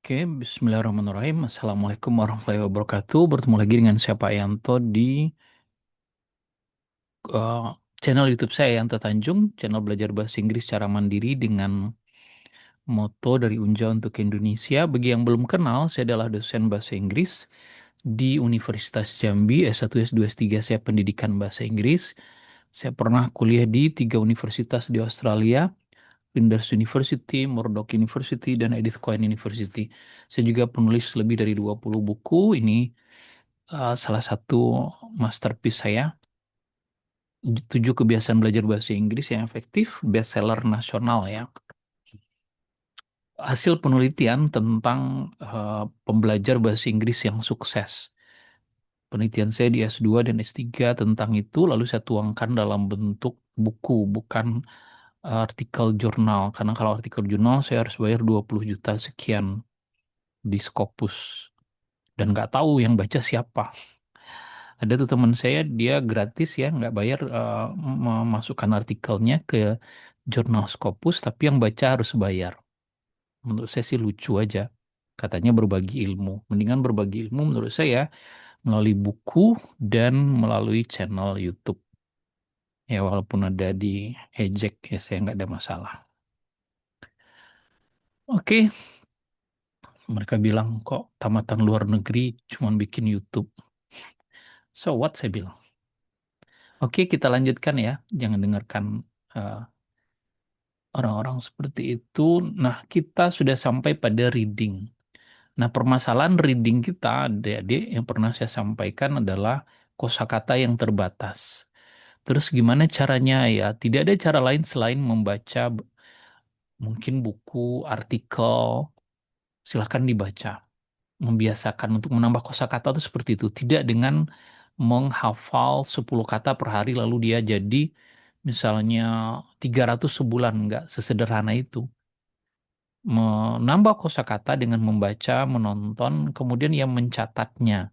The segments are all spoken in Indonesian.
Oke, Bismillahirrahmanirrahim. Assalamualaikum warahmatullahi wabarakatuh. Bertemu lagi dengan saya Pak Yanto di eh, channel YouTube saya Yanto Tanjung, channel belajar bahasa Inggris secara mandiri dengan moto dari Unja untuk Indonesia. Bagi yang belum kenal, saya adalah dosen bahasa Inggris di Universitas Jambi, S1, S2, S3 saya pendidikan bahasa Inggris. Saya pernah kuliah di tiga universitas di Australia, Flinders University, Murdoch University, dan Edith Cowan University. Saya juga penulis lebih dari 20 buku. Ini salah satu masterpiece saya, 7 kebiasaan belajar bahasa Inggris yang efektif, bestseller nasional ya. Hasil penelitian tentang pembelajar bahasa Inggris yang sukses. Penelitian saya di S2 dan S3 tentang itu, lalu saya tuangkan dalam bentuk buku, bukan artikel jurnal. Karena kalau artikel jurnal saya harus bayar 20 juta sekian di Scopus. Dan nggak tahu yang baca siapa. Ada tuh teman saya, dia gratis ya, nggak bayar memasukkan artikelnya ke jurnal Scopus, tapi yang baca harus bayar. Menurut saya sih lucu aja. Katanya berbagi ilmu. Mendingan berbagi ilmu menurut saya melalui buku dan melalui channel YouTube. Ya walaupun ada di ejek ya saya nggak ada masalah. Oke, mereka bilang kok tamatan luar negeri cuman bikin YouTube. So what saya bilang. Oke, kita lanjutkan ya. Jangan dengarkan eh, orang-orang seperti itu. Nah, kita sudah sampai pada reading. Nah, permasalahan reading kita, adik-adik, yang pernah saya sampaikan adalah kosakata yang terbatas. Terus gimana caranya ya? Tidak ada cara lain selain membaca mungkin buku, artikel, silahkan dibaca. Membiasakan untuk menambah kosakata itu seperti itu. Tidak dengan menghafal 10 kata per hari lalu dia jadi misalnya 300 sebulan. Enggak sesederhana itu. Menambah kosakata dengan membaca, menonton, kemudian yang mencatatnya.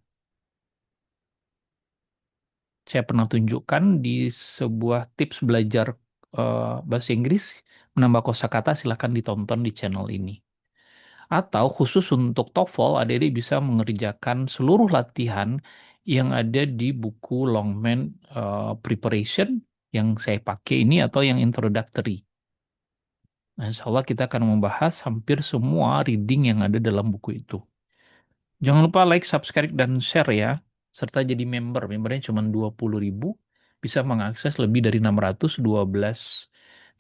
Saya pernah tunjukkan di sebuah tips belajar bahasa Inggris menambah kosakata silahkan ditonton di channel ini. Atau khusus untuk TOEFL, adik-adik bisa mengerjakan seluruh latihan yang ada di buku Longman Preparation yang saya pakai ini atau yang introductory. Nah, insya Allah kita akan membahas hampir semua reading yang ada dalam buku itu. Jangan lupa like, subscribe, dan share ya. Serta jadi member. Membernya cuma 20.000. Bisa mengakses lebih dari 612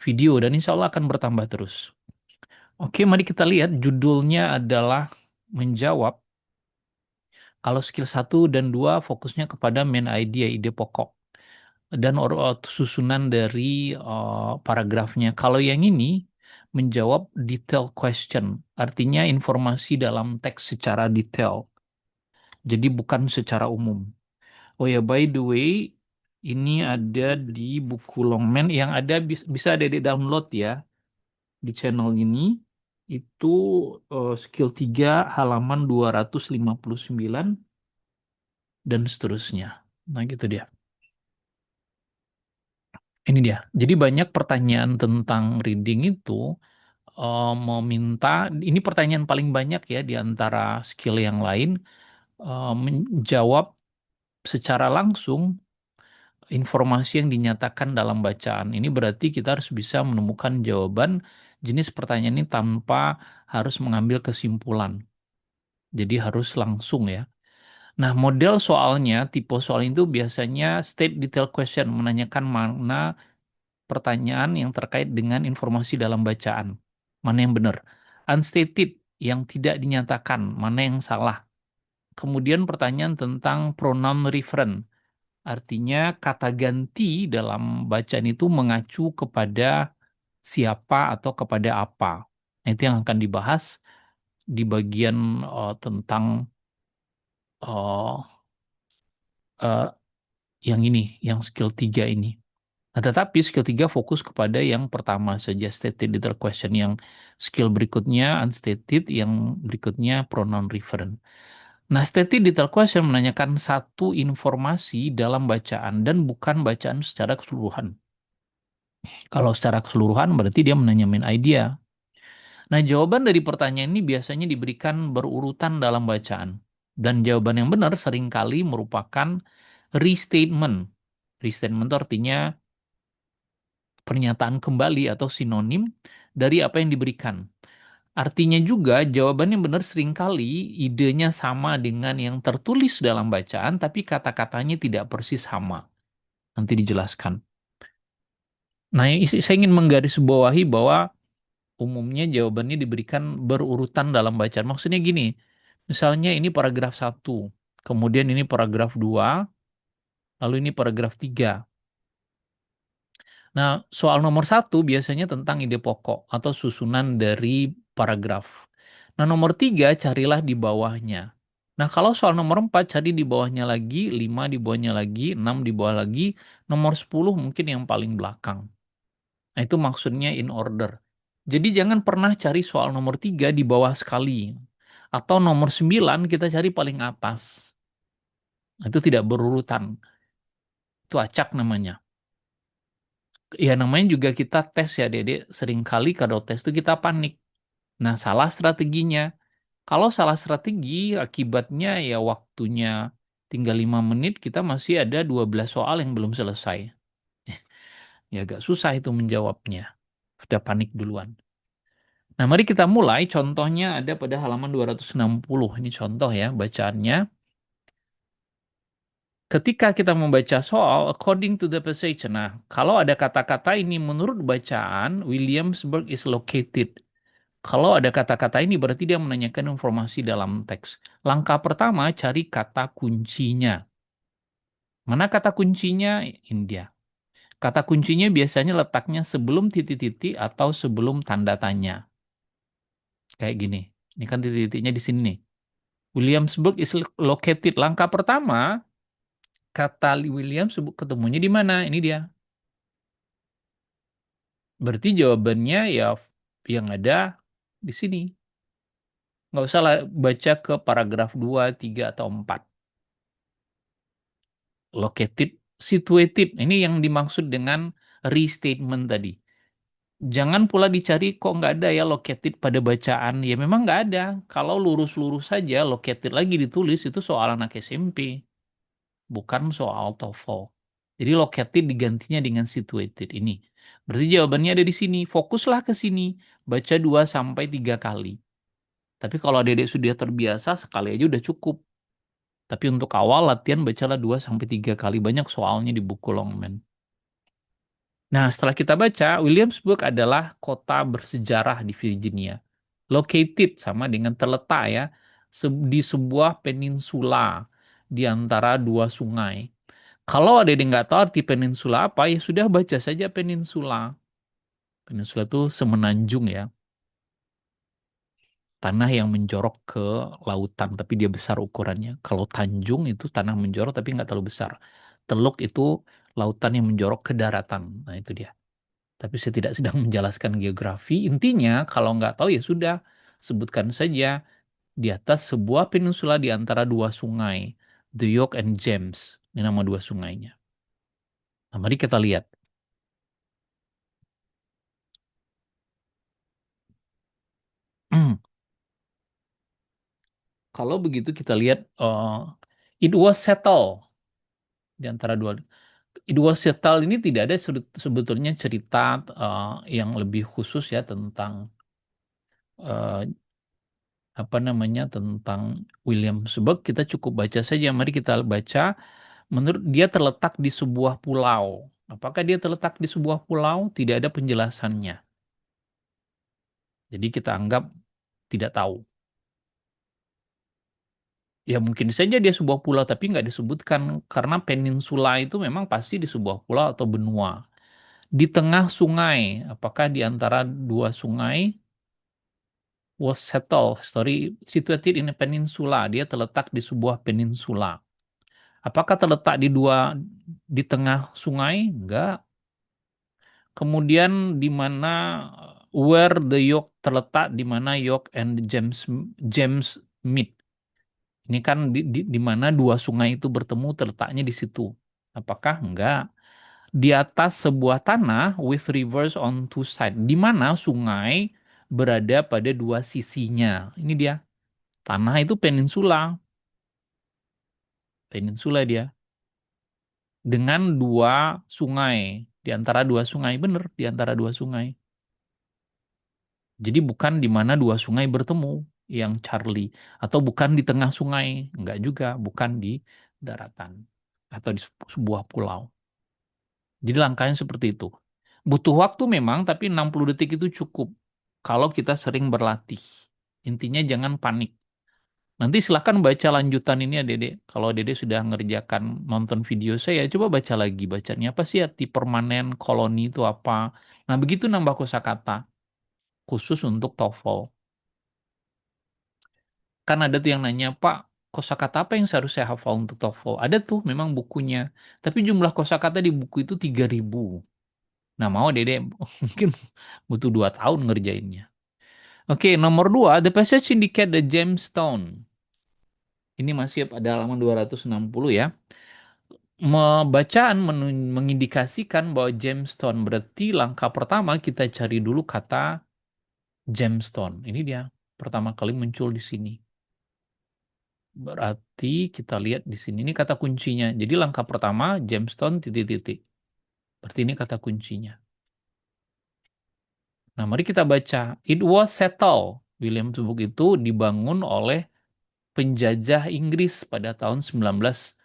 video. Dan insya Allah akan bertambah terus. Oke, mari kita lihat. Judulnya adalah menjawab. Kalau skill 1 dan 2 fokusnya kepada main idea, ide pokok. Dan susunan dari paragrafnya. Kalau yang ini menjawab detail question. Artinya informasi dalam teks secara detail. Jadi bukan secara umum. Oh ya, by the way, ini ada di buku Longman yang ada bisa ada di download ya di channel ini. Itu skill 3 halaman 259 dan seterusnya. Nah, gitu dia. Ini dia. Jadi banyak pertanyaan tentang reading itu meminta ini pertanyaan paling banyak ya di antara skill yang lain menjawab secara langsung informasi yang dinyatakan dalam bacaan. Ini berarti kita harus bisa menemukan jawaban jenis pertanyaan ini tanpa harus mengambil kesimpulan. Jadi harus langsung ya. Nah, model soalnya, tipe soal itu biasanya state detail question, menanyakan mana pertanyaan yang terkait dengan informasi dalam bacaan. Mana yang benar? Unstated, yang tidak dinyatakan, mana yang salah. Kemudian pertanyaan tentang pronoun referent. Artinya kata ganti dalam bacaan itu mengacu kepada siapa atau kepada apa. Nah, itu yang akan dibahas di bagian tentang uh, uh, yang ini, yang skill 3 ini. Nah, tetapi skill 3 fokus kepada yang pertama saja, stated detailed question. Yang skill berikutnya unstated, yang berikutnya pronoun referent. Nah, stated detailed question menanyakan satu informasi dalam bacaan dan bukan bacaan secara keseluruhan. Kalau secara keseluruhan berarti dia menanyakan idea. Nah, jawaban dari pertanyaan ini biasanya diberikan berurutan dalam bacaan. Dan jawaban yang benar seringkali merupakan restatement. Restatement itu artinya pernyataan kembali atau sinonim dari apa yang diberikan. Artinya juga jawaban yang benar seringkali idenya sama dengan yang tertulis dalam bacaan, tapi kata-katanya tidak persis sama. Nanti dijelaskan. Nah, saya ingin menggarisbawahi bahwa umumnya jawabannya diberikan berurutan dalam bacaan. Maksudnya gini, misalnya ini paragraf satu, kemudian ini paragraf 2, lalu ini paragraf 3. Nah, soal nomor satu biasanya tentang ide pokok atau susunan dari paragraf. Nah, nomor 3 carilah di bawahnya. Nah, kalau soal nomor 4 cari di bawahnya lagi, 5 di bawahnya lagi, 6 di bawah lagi, nomor 10 mungkin yang paling belakang. Nah, itu maksudnya in order. Jadi jangan pernah cari soal nomor 3 di bawah sekali. Atau nomor 9 kita cari paling atas. Nah, itu tidak berurutan. Itu acak namanya. Ya namanya juga kita tes ya Dede. Seringkali kalau tes itu kita panik. Nah salah strateginya. Kalau salah strategi akibatnya ya waktunya tinggal 5 menit kita masih ada 12 soal yang belum selesai. Ya agak susah itu menjawabnya. Sudah panik duluan. Nah, mari kita mulai. Contohnya ada pada halaman 260. Ini contoh ya bacaannya. Ketika kita membaca soal, according to the passage. Nah, kalau ada kata-kata ini menurut bacaan, Williamsburg is located. Kalau ada kata-kata ini berarti dia menanyakan informasi dalam teks. Langkah pertama, cari kata kuncinya. Mana kata kuncinya? India. Kata kuncinya biasanya letaknya sebelum titik-titik atau sebelum tanda tanya. Kayak gini. Ini kan titik-titiknya di sini nih. Williamsburg is located. Langkah pertama, kata Williamsburg ketemunya di mana? Ini dia. Berarti jawabannya ya yang ada di sini. Nggak usah lah baca ke paragraf 2, 3, atau 4. Located, situated. Ini yang dimaksud dengan restatement tadi. Jangan pula dicari kok nggak ada ya located pada bacaan. Ya memang nggak ada. Kalau lurus-lurus saja located lagi ditulis itu soal anak SMP. Bukan soal TOEFL. Jadi located digantinya dengan situated ini. Berarti jawabannya ada di sini. Fokuslah ke sini. Baca 2 sampai 3 kali. Tapi kalau adik sudah terbiasa sekali aja udah cukup. Tapi untuk awal latihan bacalah 2 sampai 3 kali. Banyak soalnya di buku Longman. Nah, setelah kita baca, Williamsburg adalah kota bersejarah di Virginia. Located sama dengan terletak ya di sebuah peninsula di antara dua sungai. Kalau ada yang nggak tahu arti peninsula apa, ya sudah baca saja peninsula. Peninsula itu semenanjung ya, tanah yang menjorok ke lautan, tapi dia besar ukurannya. Kalau tanjung itu tanah menjorok tapi nggak terlalu besar. Teluk itu lautan yang menjorok ke daratan. Nah itu dia. Tapi saya tidak sedang menjelaskan geografi. Intinya kalau nggak tahu ya sudah, sebutkan saja di atas sebuah peninsula di antara dua sungai, The York and James. Ini nama dua sungainya. Nah, mari kita lihat. Kalau begitu kita lihat it was settled di antara dua. It was settled ini tidak ada sebetulnya cerita yang lebih khusus ya tentang eh, apa namanya tentang Williamsburg. Kita cukup baca saja. Mari kita baca. Menurut dia terletak di sebuah pulau. Apakah dia terletak di sebuah pulau? Tidak ada penjelasannya. Jadi kita anggap tidak tahu. Ya mungkin saja dia sebuah pulau tapi nggak disebutkan karena peninsula itu memang pasti di sebuah pulau atau benua. Di tengah sungai, apakah di antara dua sungai was settled, story situated in a peninsula, dia terletak di sebuah peninsula. Apakah terletak di tengah sungai? Enggak. Kemudian di mana where the York terletak, di mana York and James meet. Ini kan di mana dua sungai itu bertemu terletaknya di situ. Apakah enggak? Di atas sebuah tanah with rivers on two side. Di mana sungai berada pada dua sisinya. Ini dia, tanah itu peninsula, peninsula dia dengan dua sungai, di antara dua sungai, bener, di antara dua sungai. Jadi bukan di mana dua sungai bertemu, yang Charlie, atau bukan di tengah sungai, enggak juga, bukan di daratan atau di sebuah pulau. Jadi langkahnya seperti itu. Butuh waktu memang, tapi 60 detik itu cukup kalau kita sering berlatih. Intinya jangan panik. Nanti silahkan baca lanjutan ini ya Dede. Kalau Dede sudah ngerjakan nonton video saya, coba baca lagi. Bacanya apa sih arti permanen, koloni itu apa. Nah begitu nambah kosakata khusus untuk TOEFL. Kan ada tuh yang nanya, Pak, kosakata apa yang seharusnya saya hafal untuk TOEFL? Ada tuh memang bukunya. Tapi jumlah kosakata di buku itu 3.000. Nah mau Dede mungkin butuh 2 tahun ngerjainnya. Oke, nomor 2, The Passage Indicate the Gemstone. Ini masih pada halaman 260 ya. Bacaan mengindikasikan bahwa gemstone berarti langkah pertama kita cari dulu kata gemstone. Ini dia pertama kali muncul di sini. Berarti kita lihat di sini ini kata kuncinya. Jadi langkah pertama gemstone titik-titik. Berarti ini kata kuncinya. Nah, mari kita baca. It was settled. Williamsburg itu dibangun oleh penjajah Inggris pada tahun 1633,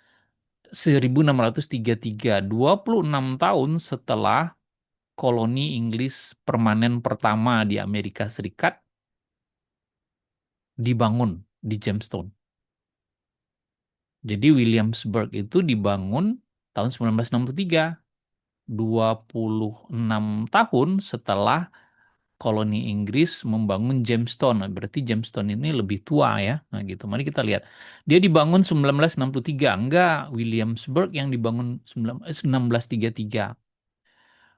26 tahun setelah koloni Inggris permanen pertama di Amerika Serikat dibangun di Jamestown. Jadi Williamsburg itu dibangun tahun 1963, 26 tahun setelah koloni Inggris membangun Jamestown. Nah, berarti Jamestown ini lebih tua ya. Nah, gitu. Mari kita lihat. Dia dibangun 1963. Enggak, Williamsburg yang dibangun 1633.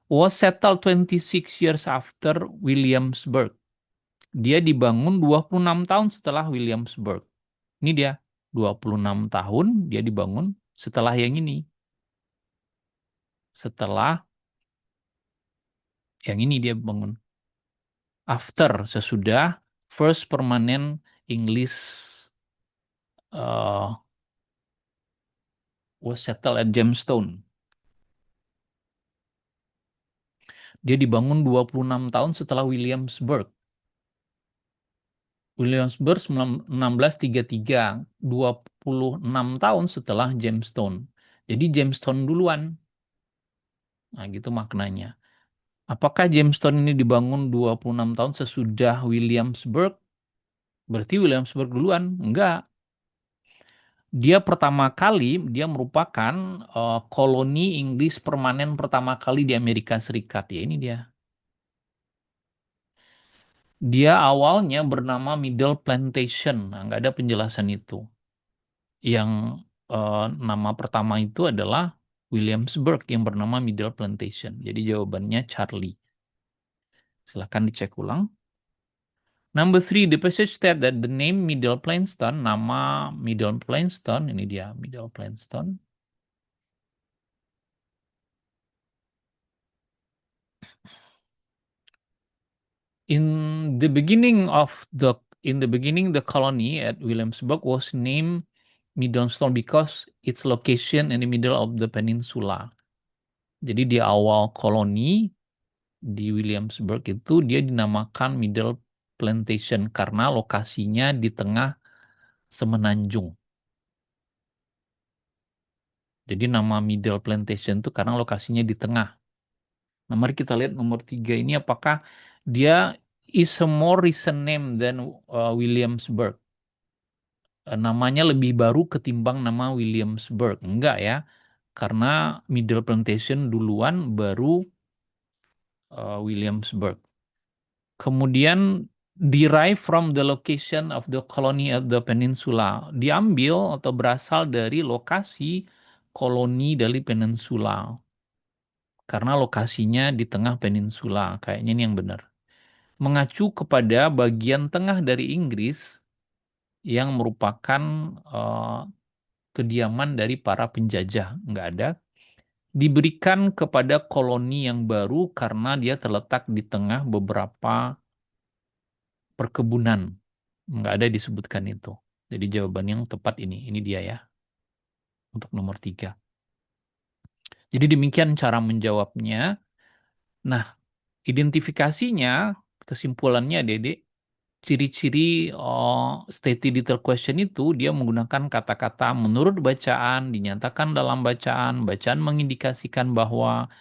Was settled 26 years after Williamsburg. Dia dibangun 26 tahun setelah Williamsburg. Ini dia, 26 tahun dia dibangun setelah yang ini. Setelah yang ini dia bangun. After, sesudah first permanent English uh, was settled at Jamestown. Dia dibangun 26 tahun setelah Williamsburg. Williamsburg 1633, 26 tahun setelah Jamestown. Jadi Jamestown duluan. Nah, gitu maknanya. Apakah Jamestown ini dibangun 26 tahun sesudah Williamsburg? Berarti Williamsburg duluan? Enggak. Dia pertama kali, dia merupakan koloni Inggris permanen pertama kali di Amerika Serikat. Ya ini dia. Dia awalnya bernama Middle Plantation. Nah, nggak ada penjelasan itu. Yang nama pertama itu adalah Williamsburg yang bernama Middle Plantation. Jadi jawabannya Charlie. Silahkan dicek ulang. Number three, the passage state that the name Middle Plainstone, nama Middle Plainstone, ini dia Middle Plainstone. In the beginning of the in the beginning, the colony at Williamsburg was named Middlestone because its location in the middle of the peninsula. Jadi di awal koloni di Williamsburg itu dia dinamakan Middle Plantation karena lokasinya di tengah semenanjung. Jadi nama Middle Plantation itu karena lokasinya di tengah. Nah, mari kita lihat nomor 3 ini apakah dia is a more recent name than Williamsburg. Namanya lebih baru ketimbang nama Williamsburg. Enggak ya. Karena Middle Plantation duluan baru Williamsburg. Kemudian derive from the location of the colony of the peninsula. Diambil atau berasal dari lokasi koloni dari peninsula. Karena lokasinya di tengah peninsula. Kayaknya ini yang benar. Mengacu kepada bagian tengah dari Inggris yang merupakan eh, kediaman dari para penjajah. Nggak ada. Diberikan kepada koloni yang baru karena dia terletak di tengah beberapa perkebunan. Nggak ada disebutkan itu. Jadi jawaban yang tepat ini. Ini dia ya, untuk nomor 3. Jadi demikian cara menjawabnya. Nah, identifikasinya, kesimpulannya Dede, ciri-ciri stated detail question itu dia menggunakan kata-kata menurut bacaan, dinyatakan dalam bacaan, bacaan mengindikasikan bahwa,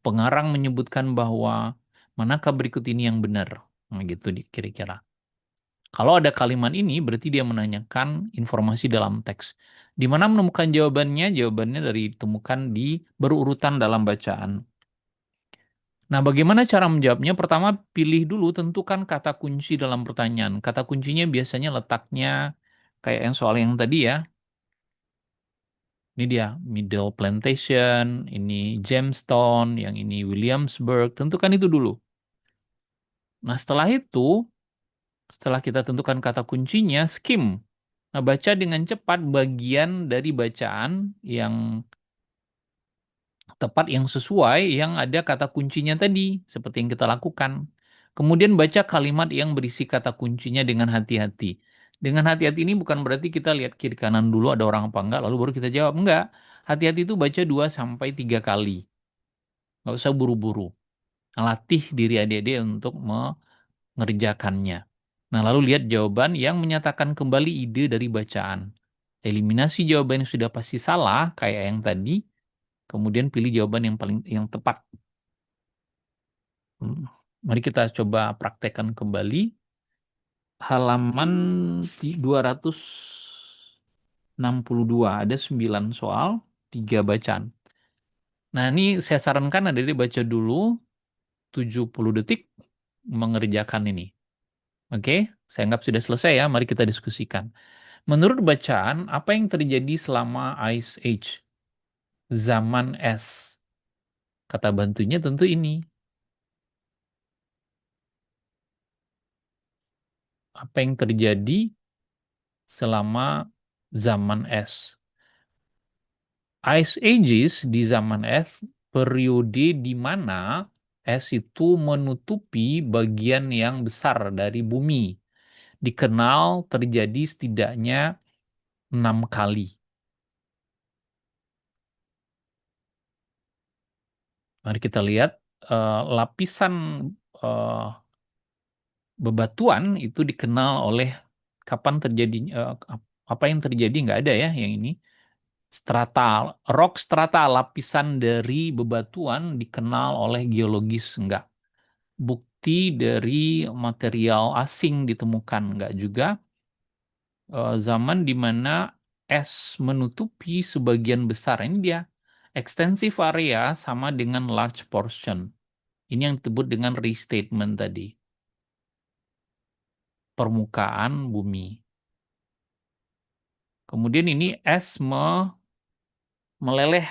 pengarang menyebutkan bahwa, manakah berikut ini yang benar. Nah, gitu kira-kira. Kalau ada kalimat ini, berarti dia menanyakan informasi dalam teks. Di mana menemukan jawabannya? Jawabannya dari ditemukan di berurutan dalam bacaan. Nah, bagaimana cara menjawabnya? Pertama, pilih dulu, tentukan kata kunci dalam pertanyaan. Kata kuncinya biasanya letaknya kayak yang soal yang tadi ya. Ini dia, Middle Plantation, ini Jamestown, yang ini Williamsburg. Tentukan itu dulu. Nah, setelah kita tentukan kata kuncinya, skim. Nah, baca dengan cepat bagian dari bacaan yang tepat, yang sesuai, yang ada kata kuncinya tadi, seperti yang kita lakukan. Kemudian baca kalimat yang berisi kata kuncinya dengan hati-hati. Dengan hati-hati ini bukan berarti kita lihat kiri kanan dulu ada orang apa enggak, lalu baru kita jawab. Enggak. Hati-hati itu baca 2 sampai 3 kali. Nggak usah buru-buru. Latih diri adik-adik untuk mengerjakannya. Nah, lalu lihat jawaban yang menyatakan kembali ide dari bacaan. Eliminasi jawaban yang sudah pasti salah, kayak yang tadi, kemudian pilih jawaban yang tepat. Hmm. Mari kita coba praktekkan kembali halaman 262. Ada 9 soal, 3 bacaan. Nah, ini saya sarankan adik-adik baca dulu 70 detik mengerjakan ini. Oke, saya anggap sudah selesai ya. Mari kita diskusikan. Menurut bacaan, apa yang terjadi selama Ice Age? Zaman es. Kata bantunya tentu ini. Apa yang terjadi selama zaman es? Ice Ages di zaman es, periode di mana es itu menutupi bagian yang besar dari bumi. Dikenal terjadi setidaknya 6 kali. Mari kita lihat lapisan eh, bebatuan itu dikenal oleh kapan terjadi, apa yang terjadi, nggak ada ya yang ini. Strata, rock strata, lapisan dari bebatuan dikenal oleh geologis, enggak. Bukti dari material asing ditemukan, enggak juga. Zaman di mana es menutupi sebagian besar, ini dia. Extensive area sama dengan large portion. Ini yang disebut dengan restatement tadi. Permukaan bumi. Kemudian ini es meleleh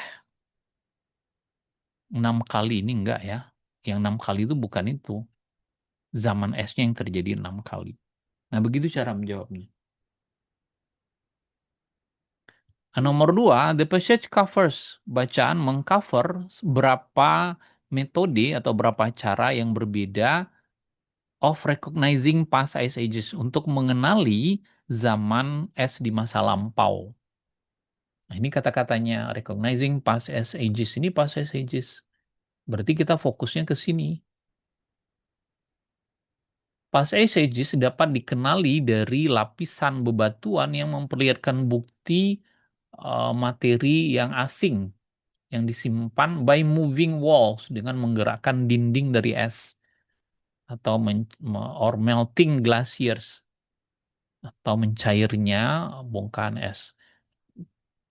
6 kali, ini enggak ya. Yang 6 kali itu bukan itu. Zaman esnya yang terjadi 6 kali. Nah, begitu cara menjawabnya. Nah, nomor 2, the passage covers. Bacaan mengcover berapa metode atau berapa cara yang berbeda of recognizing past ice ages, untuk mengenali zaman es di masa lampau. Nah, ini kata-katanya recognizing past ice ages. Ini past ice ages. Berarti kita fokusnya ke sini. Past ice ages dapat dikenali dari lapisan bebatuan yang memperlihatkan bukti materi yang asing yang disimpan by moving walls, dengan menggerakkan dinding dari es, atau or melting glaciers, atau mencairnya bongkahan es.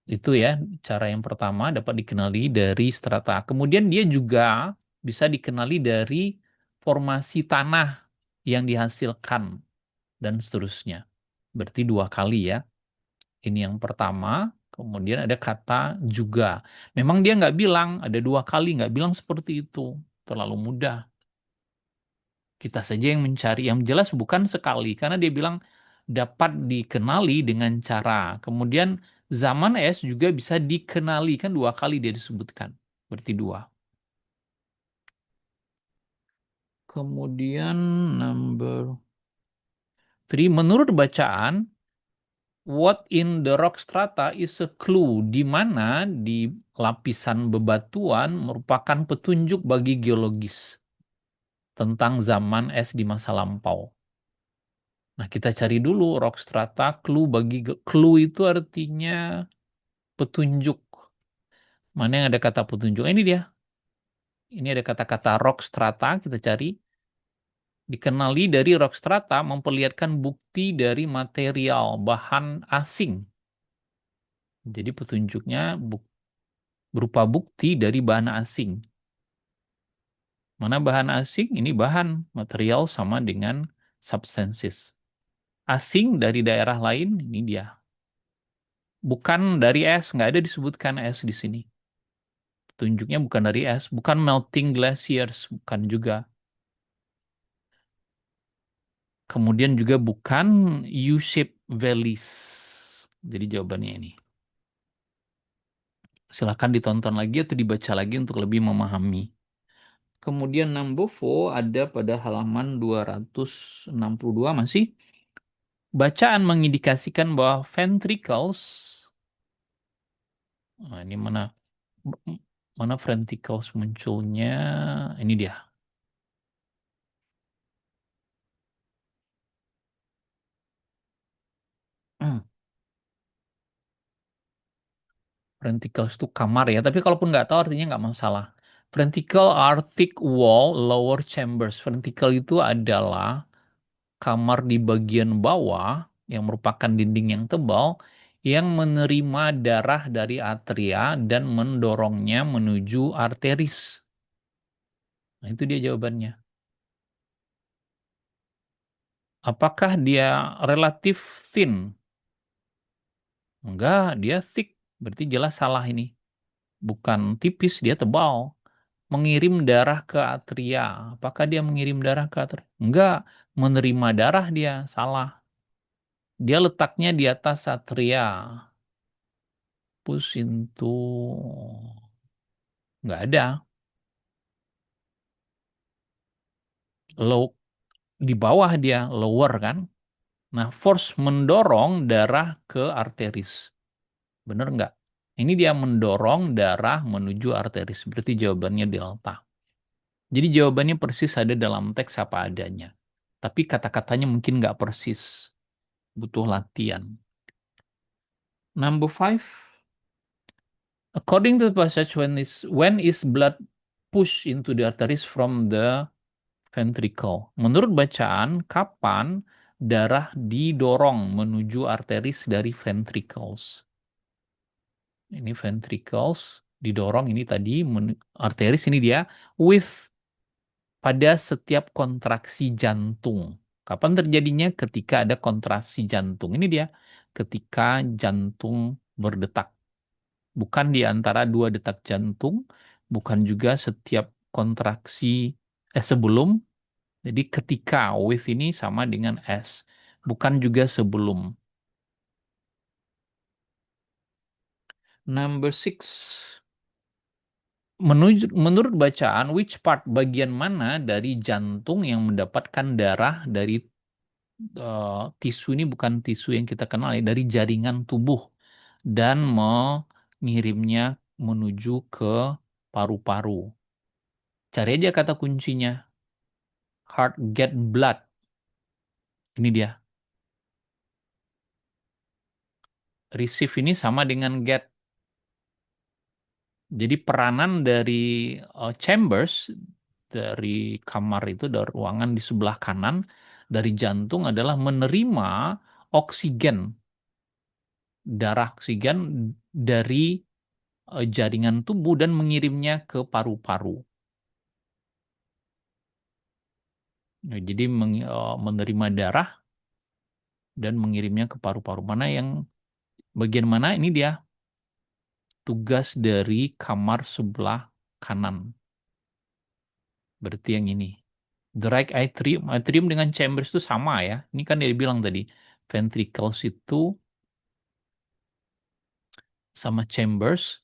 Itu ya cara yang pertama, dapat dikenali dari strata. Kemudian dia juga bisa dikenali dari formasi tanah yang dihasilkan dan seterusnya. Berarti 2 kali ya. Ini yang pertama. Kemudian ada kata juga. Memang dia nggak bilang ada 2 kali, nggak bilang seperti itu. Terlalu mudah. Kita saja yang mencari. Yang jelas bukan sekali. Karena dia bilang dapat dikenali dengan cara. Kemudian zaman es juga bisa dikenali. Kan 2 kali dia disebutkan. Berarti 2. Kemudian number Three, menurut bacaan, what in the rock strata is a clue, di mana di lapisan bebatuan merupakan petunjuk bagi geologis tentang zaman es di masa lampau. Nah, kita cari dulu rock strata, clue bagi clue itu artinya petunjuk. Mana yang ada kata petunjuk? Ini dia. Ini ada kata-kata rock strata, kita cari. Dikenali dari rock strata memperlihatkan bukti dari material bahan asing. Jadi petunjuknya berupa bukti dari bahan asing. Mana bahan asing? Ini bahan, material sama dengan substances. Asing dari daerah lain, ini dia. Bukan dari es, nggak ada disebutkan es di sini. Petunjuknya bukan dari es, bukan melting glaciers, bukan juga. Kemudian juga bukan U-shaped valleys. Jadi jawabannya ini. Silahkan ditonton lagi atau dibaca lagi untuk lebih memahami. Kemudian number 4 ada pada halaman 262 masih. Bacaan mengindikasikan bahwa ventricles, nah ini mana mana ventricles munculnya, ini dia. Hmm, ventricles itu kamar ya, tapi kalaupun nggak tahu artinya nggak masalah. Ventricle are thick wall lower chambers. Ventricle itu adalah kamar di bagian bawah yang merupakan dinding yang tebal yang menerima darah dari atria dan mendorongnya menuju arteris. Nah, itu dia jawabannya. Apakah dia relatif thin? Enggak, dia thick. Berarti jelas salah ini. Bukan tipis, dia tebal. Mengirim darah ke atria. Apakah dia mengirim darah ke atria? Enggak, menerima darah dia. Salah. Dia letaknya di atas atria. Push into... Nggak ada. Low, di bawah dia, lower kan. Nah, force mendorong darah ke arteris. Bener nggak? Ini dia mendorong darah menuju arteris. Berarti jawabannya delta. Jadi jawabannya persis ada dalam teks apa adanya. Tapi kata-katanya mungkin nggak persis. Butuh latihan. Number 5. According to the passage, when is blood pushed into the arteries from the ventricle? Menurut bacaan, kapan darah didorong menuju arteris dari ventricles? Ini ventricles didorong ini tadi arteris ini dia with pada setiap kontraksi jantung. Kapan terjadinya? Ketika ada kontraksi jantung. Ini dia ketika jantung berdetak. Bukan di antara dua detak jantung, bukan juga setiap kontraksi sebelum. Jadi ketika with ini sama dengan S. Bukan juga sebelum. Number 6. Menurut bacaan, which part bagian mana dari jantung yang mendapatkan darah dari tisu ini bukan tisu yang kita kenal ya, dari jaringan tubuh dan mengirimnya menuju ke paru-paru. Cari aja kata kuncinya. Heart get blood. Ini dia. Receive ini sama dengan get. Jadi peranan dari chambers, dari kamar itu, dari ruangan di sebelah kanan, dari jantung adalah menerima oksigen, darah oksigen dari jaringan tubuh dan mengirimnya ke paru-paru. Nah, jadi menerima darah dan mengirimnya ke paru-paru. Mana yang bagian mana? Ini dia tugas dari kamar sebelah kanan. Berarti yang ini. The right atrium, atrium dengan chambers itu sama ya. Ini kan dia bilang tadi, ventricles itu sama chambers,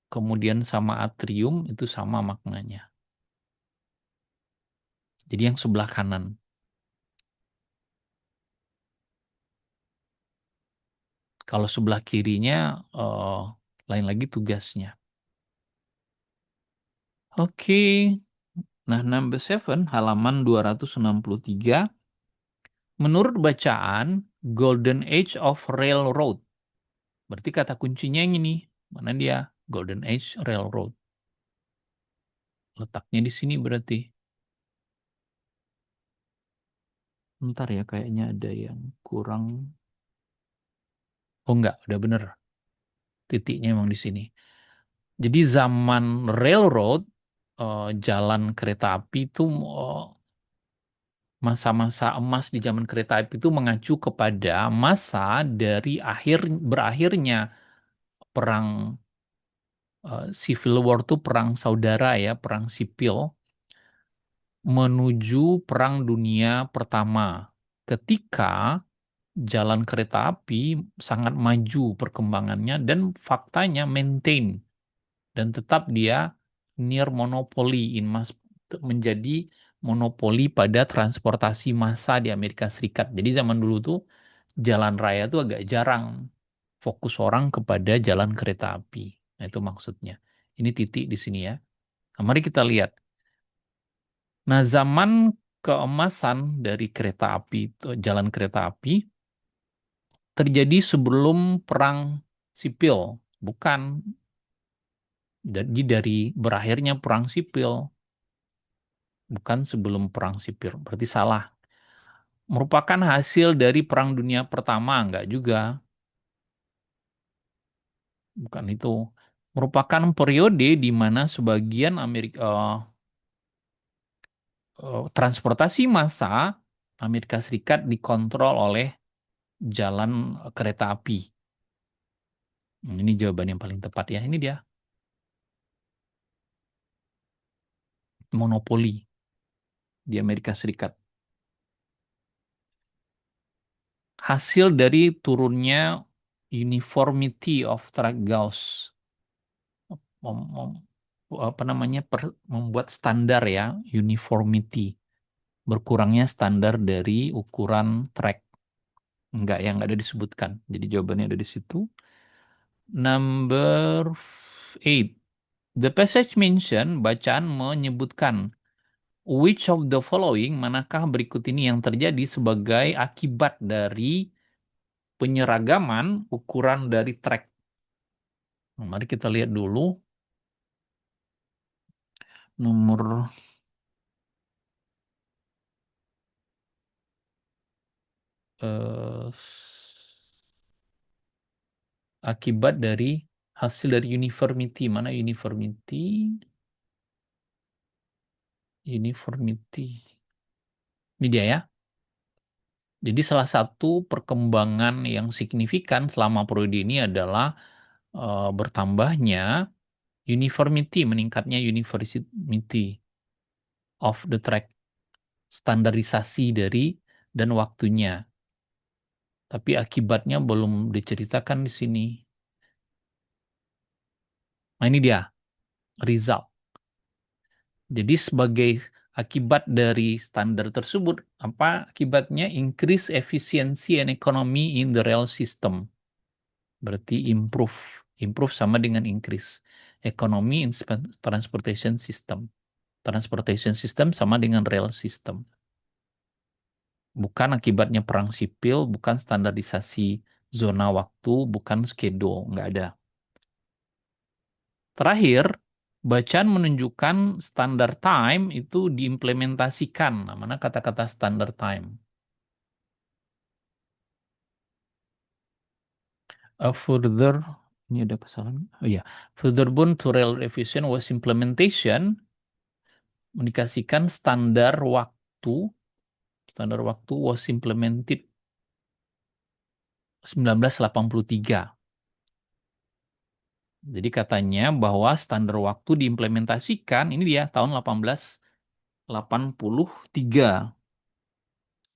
kemudian sama atrium itu sama maknanya. Jadi yang sebelah kanan. Kalau sebelah kirinya lain lagi tugasnya. Oke, nah number 7 halaman 263. Menurut bacaan Golden Age of Railroad. Berarti kata kuncinya yang ini. Mana dia? Golden Age Railroad. Letaknya di sini berarti. Bentar ya, kayaknya ada yang kurang. Oh enggak, udah bener. Titiknya emang di sini. Jadi zaman railroad, jalan kereta api itu, masa-masa emas di zaman kereta api itu mengacu kepada masa dari berakhirnya perang, Civil War itu perang saudara ya, perang sipil menuju Perang Dunia Pertama. Ketika jalan kereta api sangat maju perkembangannya dan faktanya maintain dan tetap dia near monopoly menjadi monopoli pada transportasi massa di Amerika Serikat. Jadi zaman dulu tuh jalan raya tuh agak jarang fokus orang kepada jalan kereta api. Nah, itu maksudnya. Ini titik di sini ya. Nah, mari kita lihat. Nah, zaman keemasan dari kereta api, jalan kereta api terjadi sebelum perang sipil, bukan. Jadi dari berakhirnya perang sipil, bukan sebelum perang sipil. Berarti salah. Merupakan hasil dari Perang Dunia Pertama, enggak juga, bukan itu. Merupakan periode di mana sebagian transportasi massa Amerika Serikat dikontrol oleh jalan kereta api. Ini jawaban yang paling tepat ya. Ini dia, monopoli di Amerika Serikat. Hasil dari turunnya uniformity of track Gauss, mem- mem- apa namanya, membuat standar ya, uniformity, berkurangnya standar dari ukuran track. Enggak, yang nggak ada disebutkan. Jadi jawabannya ada di situ. Number 8. The passage mention, bacaan menyebutkan which of the following, manakah berikut ini yang terjadi sebagai akibat dari penyeragaman ukuran dari track. Nah, mari kita lihat dulu nomor, eh, akibat dari hasil dari uniformity. Mana uniformity? Uniformity. Ini dia ya. Jadi salah satu perkembangan yang signifikan selama periode ini adalah bertambahnya uniformity, meningkatnya uniformity of the track, standarisasi dari dan waktunya. Tapi akibatnya belum diceritakan di sini. Nah, ini dia result. Jadi sebagai akibat dari standar tersebut, apa akibatnya? Increase efficiency and economy in the rail system. Berarti improve. Improve sama dengan increase. Economy in transportation system. Transportation system sama dengan rail system. Bukan akibatnya perang sipil, bukan standarisasi zona waktu, bukan schedule, nggak ada. Terakhir, bacaan menunjukkan standard time itu diimplementasikan. Nah, mana kata-kata standard time? Further, ini ada kesalahan. Oh iya, furthermore to rail revision was implementation, mendikasikan standar waktu was implemented 1983. Jadi katanya bahwa standar waktu diimplementasikan, ini dia tahun 1883.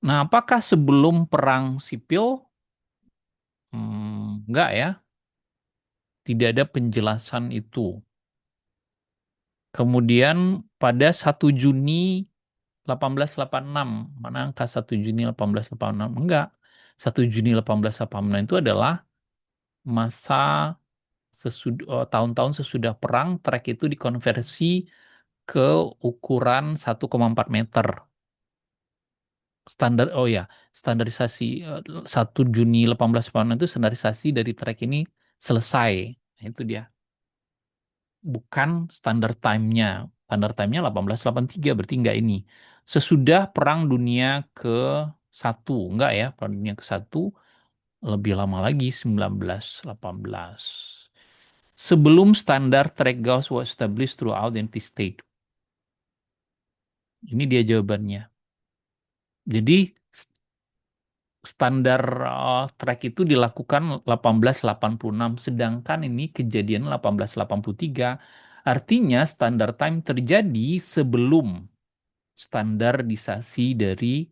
Nah, apakah sebelum perang sipil? Enggak ya, tidak ada penjelasan itu. Kemudian pada 1 Juni 1886, mana angka 1 Juni 1886? Enggak. 1 Juni 1886 itu adalah masa tahun-tahun sesudah perang, trek itu dikonversi ke ukuran 1,4 meter. Standar, oh ya, standarisasi 1 Juni 1846 itu standarisasi dari trek ini selesai. Nah, itu dia. Bukan standar time-nya. Standar time-nya 1883, berarti enggak ini. Sesudah Perang Dunia ke-1, enggak ya, Perang Dunia ke-1 lebih lama lagi, 1918. Sebelum standar track gauge was established throughout the United States. Ini dia jawabannya. Jadi standar track itu dilakukan 1886, sedangkan ini kejadian 1883. Artinya standar time terjadi sebelum standarisasi dari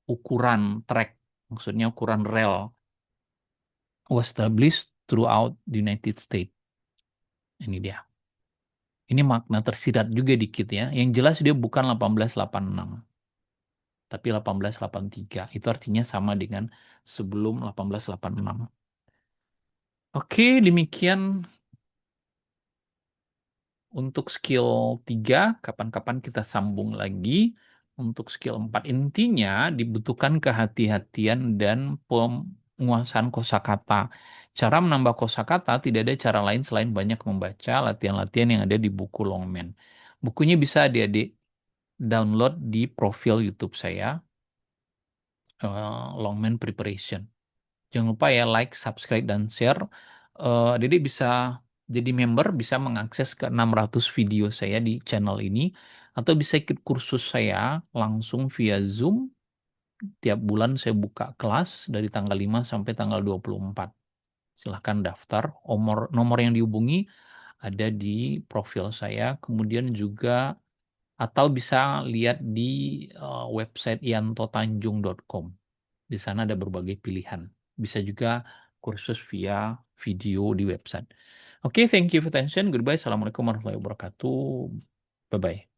ukuran track, maksudnya ukuran rel, was established throughout the United States. Ini dia. Ini makna tersirat juga dikit ya. Yang jelas dia bukan 1886, tapi 1883. Itu artinya sama dengan sebelum 1886. Oke, demikian untuk skill 3. Kapan-kapan kita sambung lagi. Untuk skill 4, intinya dibutuhkan kehati-hatian dan penguasaan kosakata. Cara menambah kosakata tidak ada cara lain selain banyak membaca latihan-latihan yang ada di buku Longman. Bukunya bisa adik-adik download di profil YouTube saya, Longman Preparation. Jangan lupa ya like, subscribe, dan share. Jadi bisa jadi member, bisa mengakses ke 600 video saya di channel ini, atau bisa ikut kursus saya langsung via Zoom. Tiap bulan saya buka kelas dari tanggal 5 sampai tanggal 24. Silahkan daftar. Nomor yang dihubungi ada di profil saya. Kemudian juga atau bisa lihat di website yantotanjung.com. Di sana ada berbagai pilihan. Bisa juga kursus via video di website. Oke, thank you for attention. Goodbye. Assalamualaikum warahmatullahi wabarakatuh. Bye-bye.